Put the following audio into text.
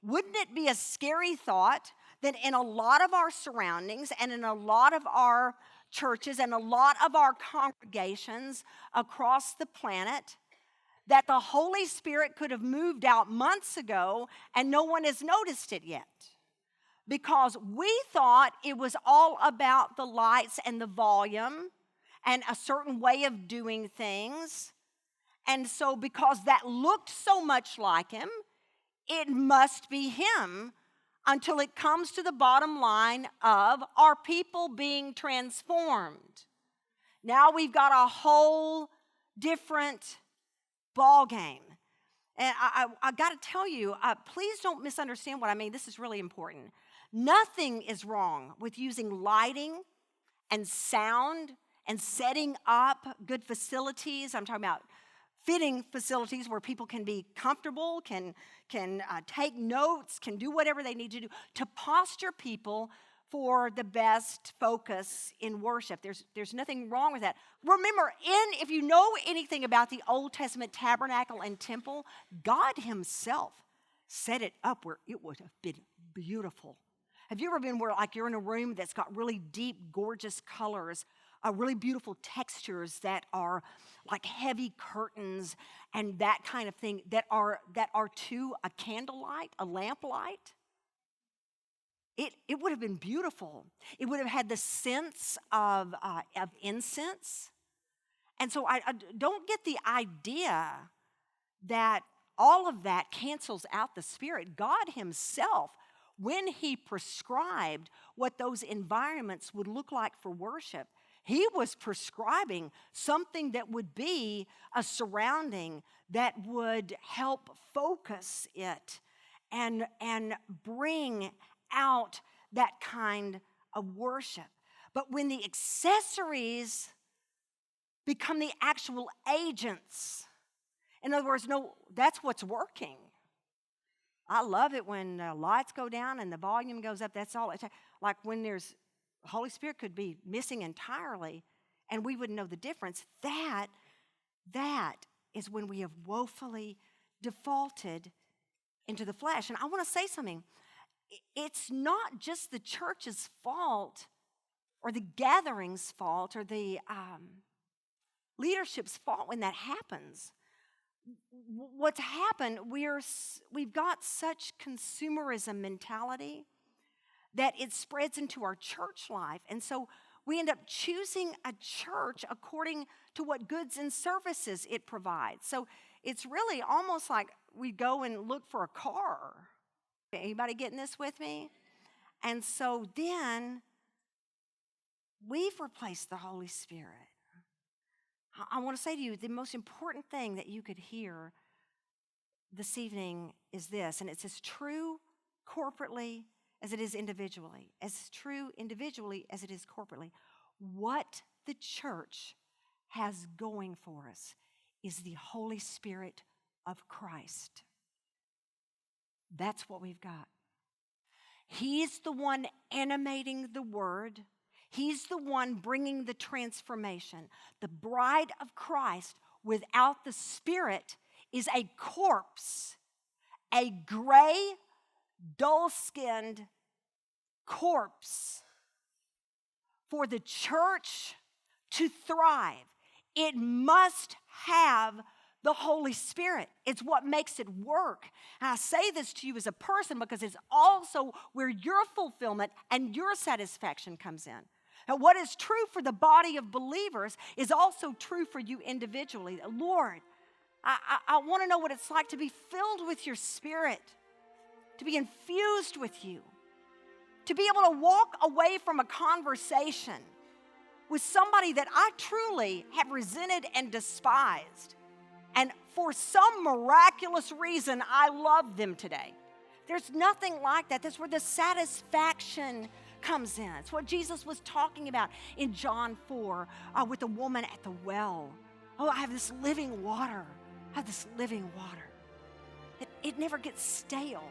wouldn't it be a scary thought that in a lot of our surroundings and in a lot of our churches and a lot of our congregations across the planet, that the Holy Spirit could have moved out months ago and no one has noticed it yet? Because we thought it was all about the lights and the volume and a certain way of doing things. And so because that looked so much like him, it must be him, until it comes to the bottom line of our people being transformed. Now we've got a whole different ball game. And I got to tell you, please don't misunderstand what I mean. This is really important. Nothing is wrong with using lighting and sound and setting up good facilities. I'm talking about fitting facilities where people can be comfortable, can take notes, can do whatever they need to do to posture people for the best focus in worship. There's nothing wrong with that. Remember, if you know anything about the Old Testament tabernacle and temple, God himself set it up where it would have been beautiful. Have you ever been where like you're in a room that's got really deep, gorgeous colors, really beautiful textures that are like heavy curtains and that kind of thing that are to a candlelight, a lamplight? It would have been beautiful. It would have had the sense of incense. And so I don't get the idea that all of that cancels out the Spirit. God himself, when he prescribed what those environments would look like for worship, he was prescribing something that would be a surrounding that would help focus it and bring out that kind of worship. But when the accessories become the actual agents, in other words, no, that's what's working. I love it when lights go down and the volume goes up. That's all. Like when the Holy Spirit could be missing entirely and we wouldn't know the difference. That is when we have woefully defaulted into the flesh. And I want to say something. It's not just the church's fault or the gathering's fault or the leadership's fault when that happens. What's happened, we've got such consumerism mentality that it spreads into our church life. And so we end up choosing a church according to what goods and services it provides. So it's really almost like we go and look for a car. Anybody getting this with me? And so then we've replaced the Holy Spirit. I want to say to you, the most important thing that you could hear this evening is this, and it's as true corporately as it is individually, as true individually as it is corporately. What the church has going for us is the Holy Spirit of Christ. That's what we've got. He's the one animating the word. He's the one bringing the transformation. The bride of Christ without the Spirit is a corpse, a gray, dull-skinned corpse. For the church to thrive, it must have the Holy Spirit. It's what makes it work. And I say this to you as a person because it's also where your fulfillment and your satisfaction comes in. And what is true for the body of believers is also true for you individually. Lord, I want to know what it's like to be filled with your Spirit, to be infused with you, to be able to walk away from a conversation with somebody that I truly have resented and despised. And for some miraculous reason, I love them today. There's nothing like that. That's where the satisfaction comes in. It's what Jesus was talking about in John 4 with the woman at the well. Oh, I have this living water. I have this living water. It never gets stale.